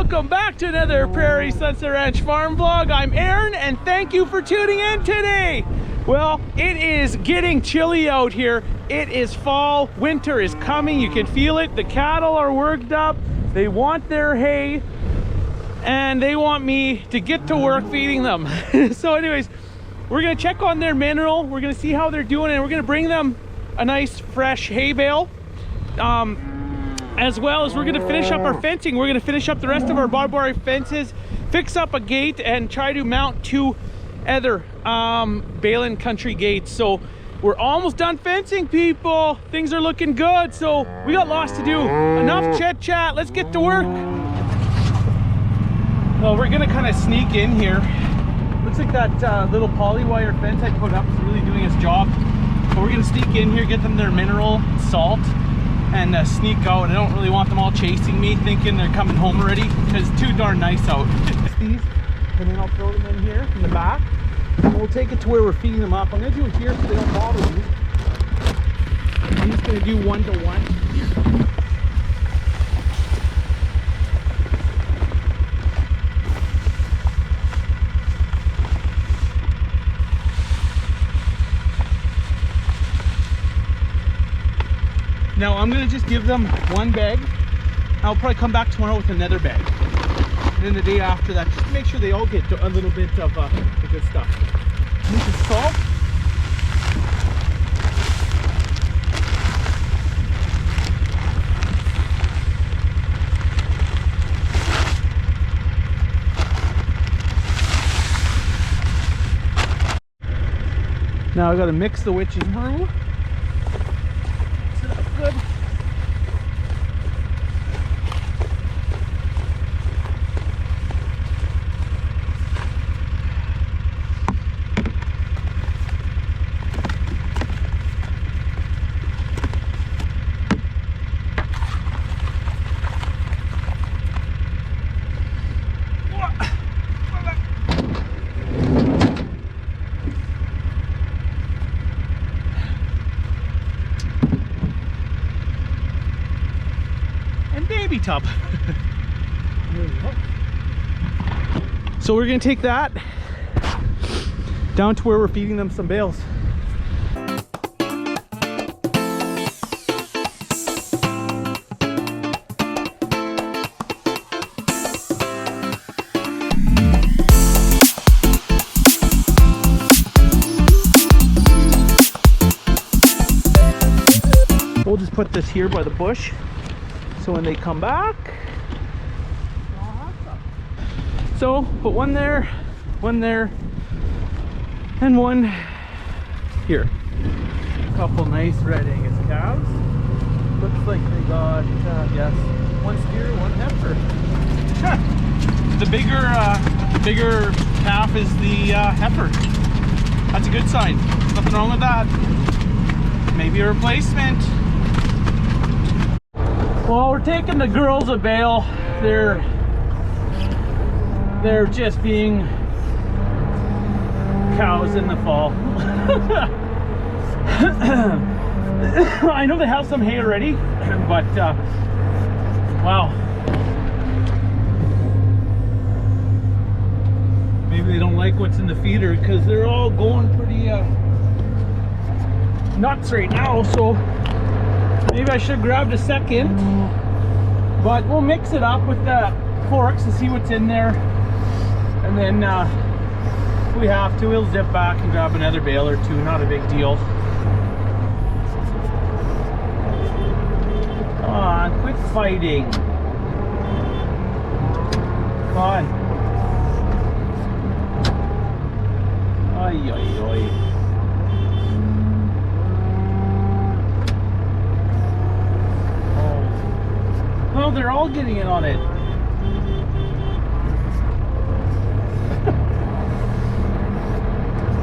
welcome back to another Prairie Sunset Ranch farm vlog. I'm Aaron and thank you for tuning in today. Well, it is getting chilly out here. It is fall, winter is coming, you can feel it. The cattle are worked up, they want their hay, and they want me to get to work feeding them. So anyways, we're gonna check on their mineral, we're gonna see how they're doing, and we're gonna bring them a nice fresh hay bale. As well as we're gonna finish up our fencing. We're gonna finish up the rest of our barbed wire fences, fix up a gate, and try to mount 2 other Bale country gates. So we're almost done fencing, people. Things are looking good, so we got lots to do. Enough chit chat, let's get to work. Well, we're gonna kind of sneak in here. Looks like that little poly wire fence I put up is really doing its job. But we're gonna sneak in here, get them their mineral salt, and sneak out. I don't really want them all chasing me thinking they're coming home already because it's too darn nice out. These, and then I'll throw them in here in the back and we'll take it to where we're feeding them up. I'm gonna do it here so they don't bother me. I'm just gonna do 1-to-1. Now I'm gonna just give them 1 bag. I'll probably come back tomorrow with another bag. And then the day after that, just to make sure they all get a little bit of the good stuff. This is salt. Now I gotta mix the witch's brew. Good. Baby tub. There we go. So we're gonna take that down to where we're feeding them some bales. We'll just put this here by the bush. So when they come back, so put 1 there, 1 there, and 1 here. A couple nice red Angus calves. Looks like they got, yes, 1 steer, 1 heifer. The bigger calf is the heifer. That's a good sign. Nothing wrong with that. Maybe a replacement. Well, we're taking the girls a bale. They're just being cows in the fall. I know they have some hay already, but wow. Maybe they don't like what's in the feeder because they're all going pretty nuts right now, so maybe I should have grabbed a second, but we'll mix it up with the forks and see what's in there. And then if we have to, we'll zip back and grab another bale or 2, not a big deal. Come on, quit fighting. Come on. Ay, ay, ay. Oh, they're all getting in on it.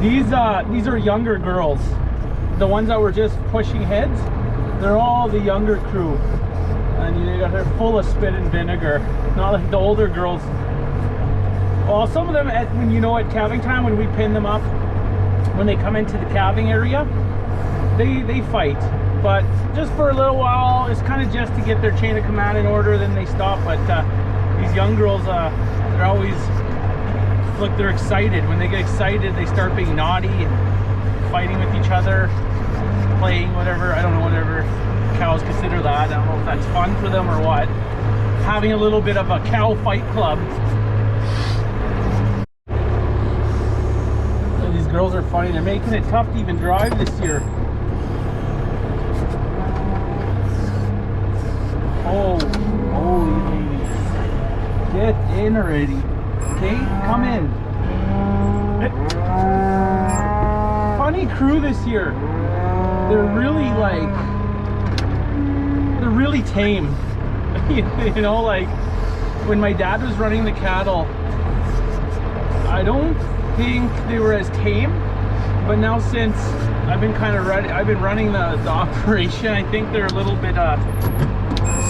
These are younger girls. The ones that were just pushing heads, they're all the younger crew. And they're full of spit and vinegar. Not like the older girls. Well, some of them, at calving time, when we pin them up, when they come into the calving area, they fight. But just for a little while, it's kind of just to get their chain of command in order, then they stop. But These young girls, they're always, look, they're excited. When they get excited, they start being naughty and fighting with each other, playing, whatever. I don't know, whatever cows consider that. I don't know if that's fun for them or what. Having a little bit of a cow fight club. So these girls are funny. They're making it tough to even drive this year. Oh, holy ladies. Get in already. Okay, come in. Funny crew this year. They're really like, they're really tame. You know, like when my dad was running the cattle, I don't think they were as tame, but now since I've been kind of ready, I've been running the operation, I think they're a little bit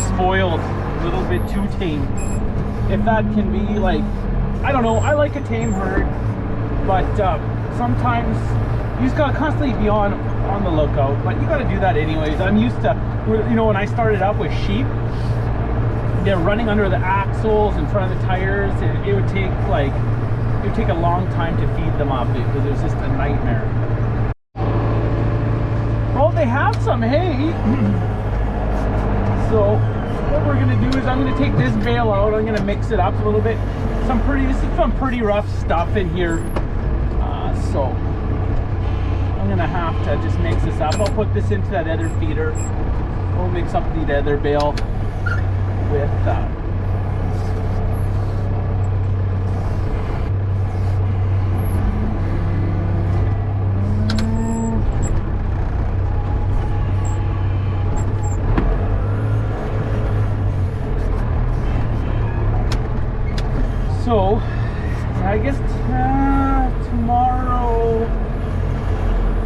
spoiled, a little bit too tame. If that can be, like, I don't know, I like a tame herd, but sometimes you just gotta constantly be on the lookout, but you gotta do that anyways. I'm used to, you know, when I started out with sheep, they're running under the axles in front of the tires, and it would take like, it would take a long time to feed them up because it was just a nightmare. Well, they have some hay. So what we're gonna do is I'm gonna take this bale out, I'm gonna mix it up a little bit. This is some pretty rough stuff in here. So I'm gonna have to just mix this up. I'll put this into that other feeder. We'll mix up the other bale with so I guess tomorrow,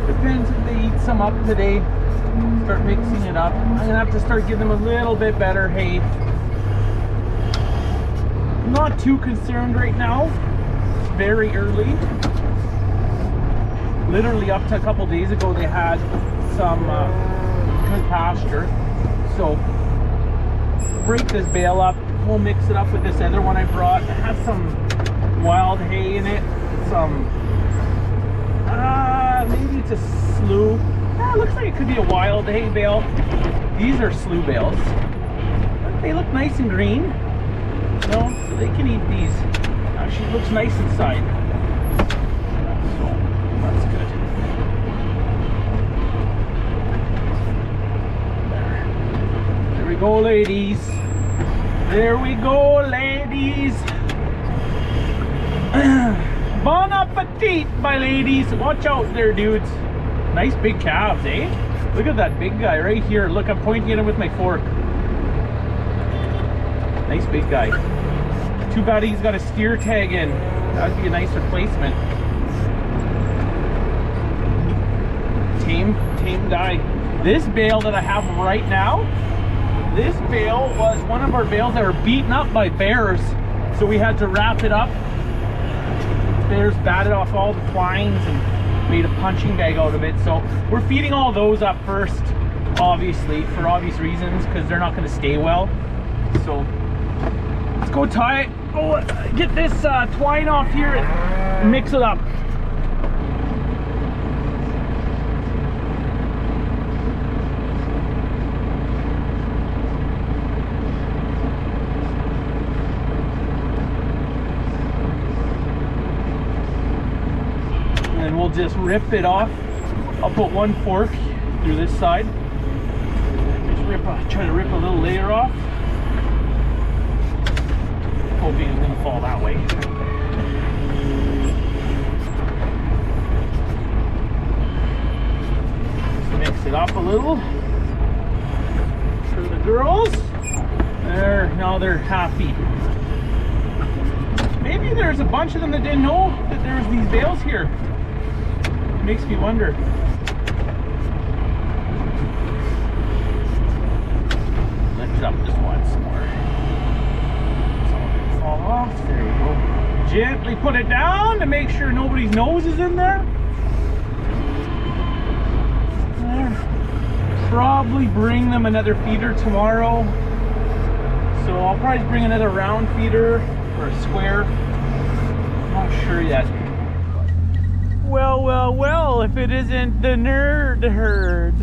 depends if they eat some up today, start mixing it up. I'm gonna have to start giving them a little bit better hay. Not too concerned right now. It's very early. Literally up to a couple days ago they had some good pasture. So break this bale up. We'll mix it up with this other one I brought. It has some wild hay in it. Some maybe it's a slough. It looks like it could be a wild hay bale. These are slough bales. They look nice and green. No, so they can eat these. Actually, looks nice inside. So that's good. There we go, ladies. There we go, ladies. Bon appetit, my ladies. Watch out there, dudes. Nice big calves, eh? Look at that big guy right here. Look, I'm pointing at him with my fork. Nice big guy. Too bad he's got a steer tag in. That would be a nice replacement. Tame guy. This bale that I have right now, this bale was one of our bales that were beaten up by bears. So we had to wrap it up. Bears batted off all the twines and made a punching bag out of it. So we're feeding all those up first, obviously, for obvious reasons, because they're not going to stay well. So let's go tie it. Oh, get this twine off here and mix it up. And we'll just rip it off. I'll put one fork through this side. Just try to rip a little layer off. Hoping it's going to fall that way. Just mix it up a little for the girls. There, now they're happy. Maybe there's a bunch of them that didn't know that there's these bales here. It makes me wonder. Lift it up just once more. Fall off. There we go. Gently put it down to make sure nobody's nose is in there. There. Probably bring them another feeder tomorrow. So I'll probably bring another round feeder or a square. Not sure yet. Well, well, well, if it isn't the nerd herd.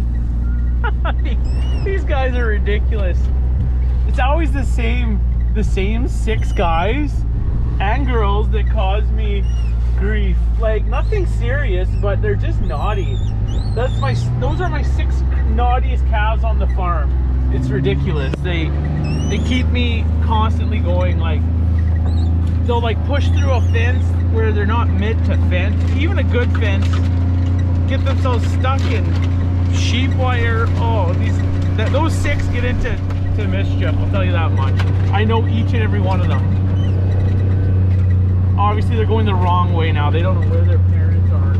These guys are ridiculous. It's always the same 6 guys and girls that cause me grief. Like, nothing serious, but they're just naughty. Those are my 6 naughtiest calves on the farm. It's ridiculous. They keep me constantly going. Like, they'll like push through a fence where they're not meant to fence, even a good fence, get themselves stuck in sheep wire. Oh, those 6 get into mischief, I'll tell you that much. I know each and every one of them. Obviously they're going the wrong way now. They don't know where their parents are.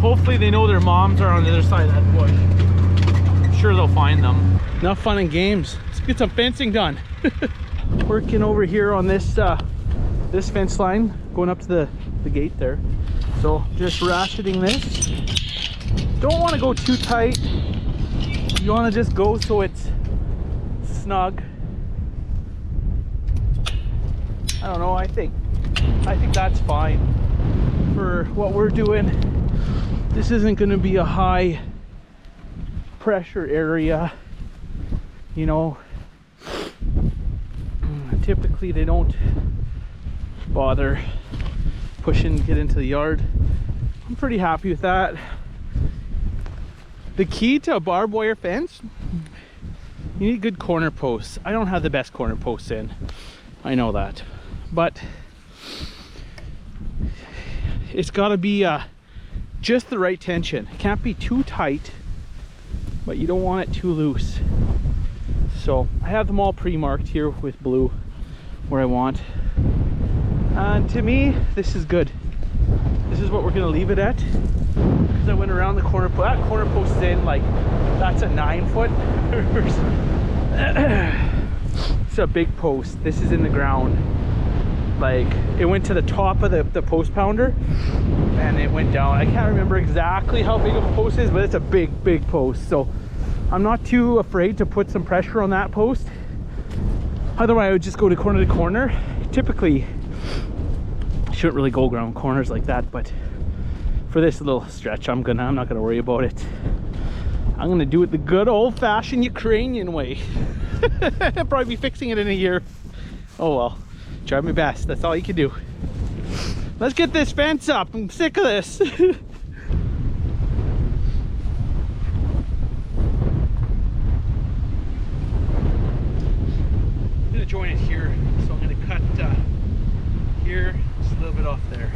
Hopefully they know their moms are on the other side of that bush. I'm sure they'll find them. Enough fun and games. Let's get some fencing done. Working over here on this this fence line going up to the gate there. So just ratcheting this. Don't want to go too tight. You want to just go so it's snug. I don't know, I think that's fine for what we're doing. This isn't going to be a high pressure area, you know. Typically they don't bother pushing to get into the yard. I'm pretty happy with that. The key to a barbed wire fence, you need good corner posts. I don't have the best corner posts in, I know that, but it's got to be just the right tension. It can't be too tight, but you don't want it too loose. So I have them all pre-marked here with blue where I want, and to me this is good. This is what we're going to leave it at, because I went around the corner. That corner post is in, like, that's a 9-foot. It's a big post. This is in the ground. Like, it went to the top of the post pounder and it went down. I can't remember exactly how big of a post it is, but it's a big post. So I'm not too afraid to put some pressure on that post. Otherwise I would just go to corner. Typically shouldn't really go around corners like that, but for this little stretch I'm not gonna worry about it. I'm gonna do it the good old-fashioned Ukrainian way. I'll probably be fixing it in a year. Oh well, try my best. That's all you can do. Let's get this fence up. I'm sick of this. I'm gonna join it here, so I'm gonna cut here, just a little bit off there.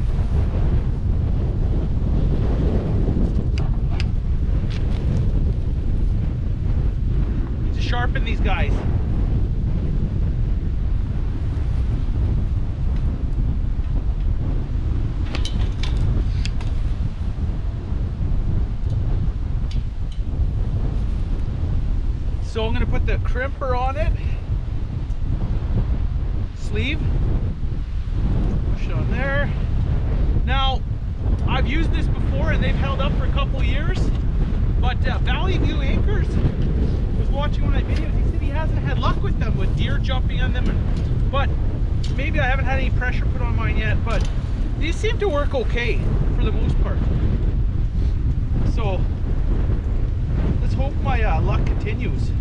Need to sharpen these guys. So I'm going to put the crimper on it, sleeve, push it on there. Now, I've used this before and they've held up for a couple years, but Valley View Acres was watching one of my videos. He said he hasn't had luck with them, with deer jumping on them, but maybe I haven't had any pressure put on mine yet, but these seem to work okay for the most part. So let's hope my luck continues.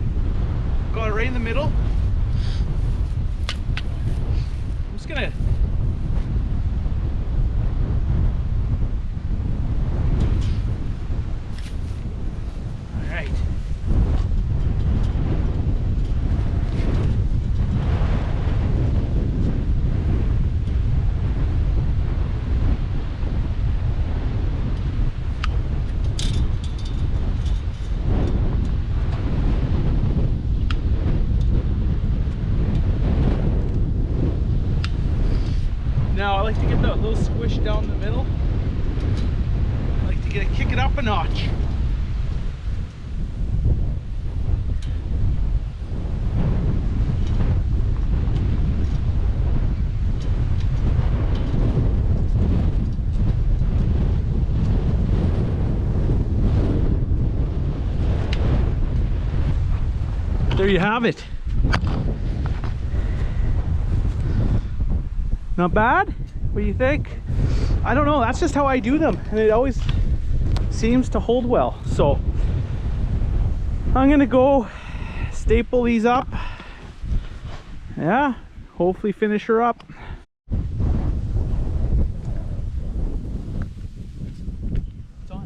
Got it right in the middle. I'm just gonna all right. Now I like to get that little squish down the middle. I like to kick it up a notch. There you have it. Not bad? What do you think? I don't know, that's just how I do them, and it always seems to hold well. So I'm gonna go staple these up. Yeah, hopefully finish her up. It's on.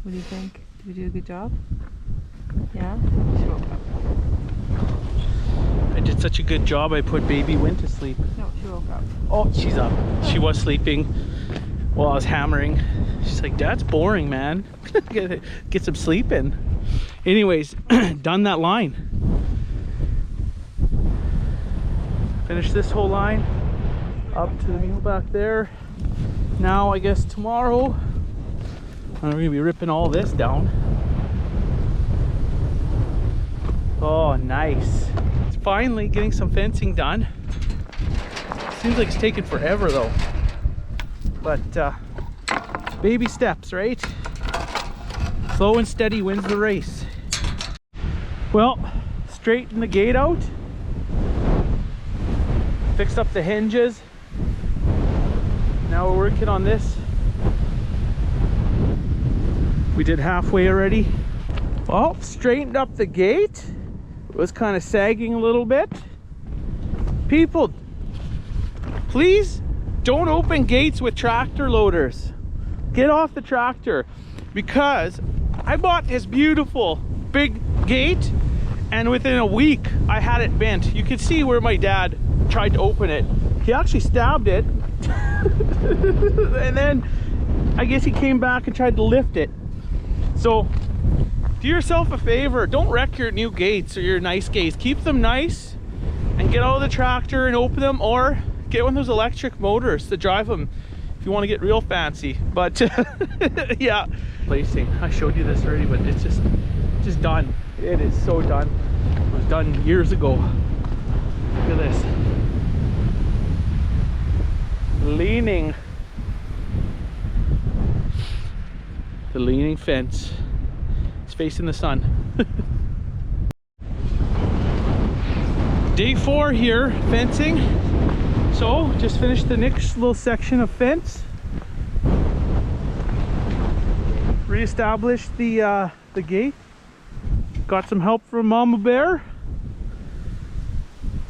What do you think? Did we do a good job? Yeah? She woke up. I did such a good job, I put baby Win to sleep. No, she woke up. Oh, she's up. She was sleeping while I was hammering. She's like, Dad's boring, man. Get some sleep in. Anyways, done that line. Finish this whole line up to the mule back there. Now I guess tomorrow I'm gonna be ripping all this down. Oh, nice. It's finally getting some fencing done. Seems like it's taking forever though. But baby steps, right? Slow and steady wins the race. Well, straighten the gate out. Fixed up the hinges. Now we're working on this. We did halfway already. Well, straightened up the gate. It was kind of sagging a little bit. People, please don't open gates with tractor loaders. Get off the tractor, because I bought this beautiful big gate and within a week I had it bent. You can see where my dad tried to open it. He actually stabbed it and then I guess he came back and tried to lift it. So do yourself a favor, don't wreck your new gates or your nice gates. Keep them nice and get out of the tractor and open them, or get one of those electric motors to drive them if you want to get real fancy. But yeah, placing, I showed you this already, but it's just done. It is so done. It was done years ago. Look at this. Leaning. The leaning fence. It's facing the sun. Day 4 here, fencing. So just finished the next little section of fence. Reestablished the gate. Got some help from Mama Bear.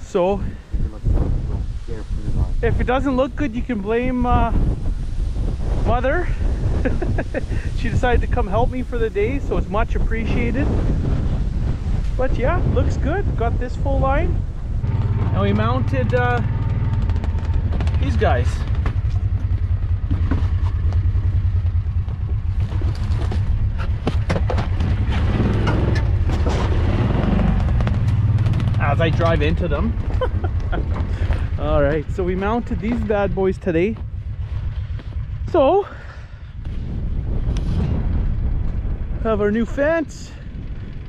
So if it doesn't look good, you can blame Mother. She decided to come help me for the day, so it's much appreciated. But yeah, looks good. Got this full line. And we mounted these guys. As I drive into them. All right, so we mounted these bad boys today. So have our new fence,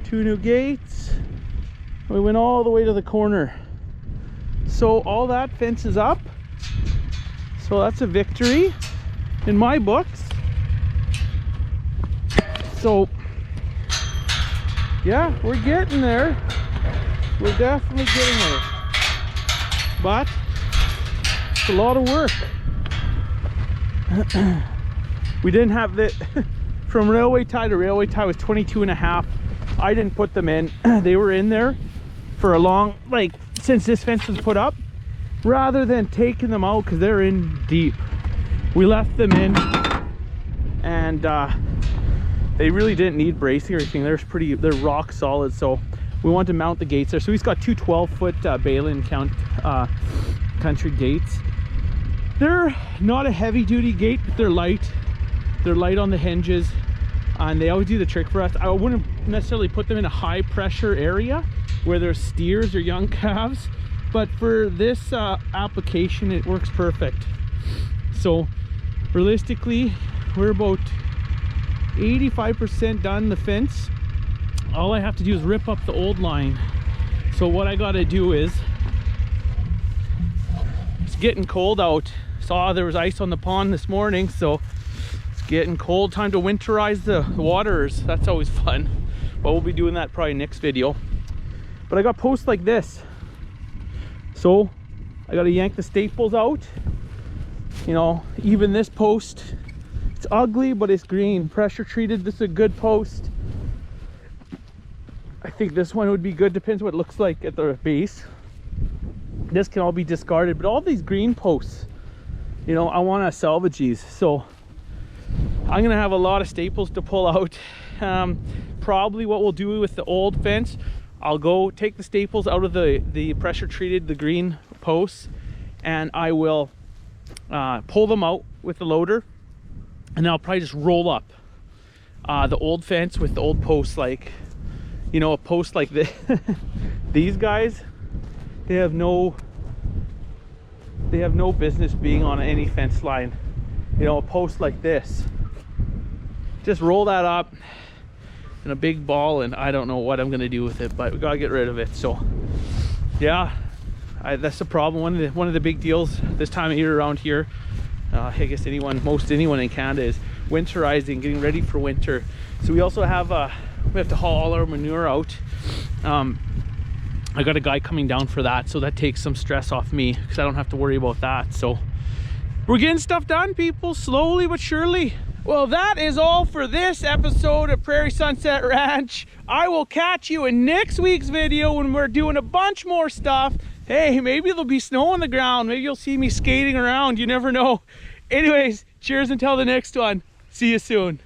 2 new gates. We went all the way to the corner. So all that fence is up. So that's a victory in my books. So yeah, we're getting there. We're definitely getting there. But it's a lot of work. We didn't have the from railway tie to railway tie was 22.5. I didn't put them in. They were in there for a long, like since this fence was put up, rather than taking them out because they're in deep. We left them in, and they really didn't need bracing or anything. They're rock solid. So we want to mount the gates there. So he's got 2 12-foot bale country gates. They're not a heavy-duty gate, but they're light. They're light on the hinges, and they always do the trick for us. I wouldn't necessarily put them in a high-pressure area where there's steers or young calves, but for this application, it works perfect. So realistically, we're about 85% done the fence. All I have to do is rip up the old line. So what I gotta do is, it's getting cold out. Saw there was ice on the pond this morning, so it's getting cold. Time to winterize the waters. That's always fun. But we'll be doing that probably next video. But I got posts like this. So I gotta yank the staples out. You know, even this post, it's ugly, but it's green, pressure treated. This is a good post. I think this one would be good, depends what it looks like at the base. This can all be discarded, but all these green posts, you know, I want to salvage these. So I'm gonna have a lot of staples to pull out. Probably what we'll do with the old fence, I'll go take the staples out of the pressure treated, the green posts, and I will pull them out with the loader, and then I'll probably just roll up the old fence with the old posts. Like, you know, a post like this these guys, they have no business being on any fence line. You know, a post like this, just roll that up in a big ball, and I don't know what I'm gonna do with it, but we gotta get rid of it. So yeah, that's the problem. One of the big deals this time of year around here, I guess most anyone in Canada, is winterizing, getting ready for winter. So we also have we have to haul all our manure out. I got a guy coming down for that, so that takes some stress off me because I don't have to worry about that. So we're getting stuff done, people, slowly but surely. Well, that is all for this episode of Prairie Sunset Ranch. I will catch you in next week's video when we're doing a bunch more stuff. Hey, maybe there'll be snow on the ground. Maybe you'll see me skating around. You never know. Anyways, cheers until the next one. See you soon.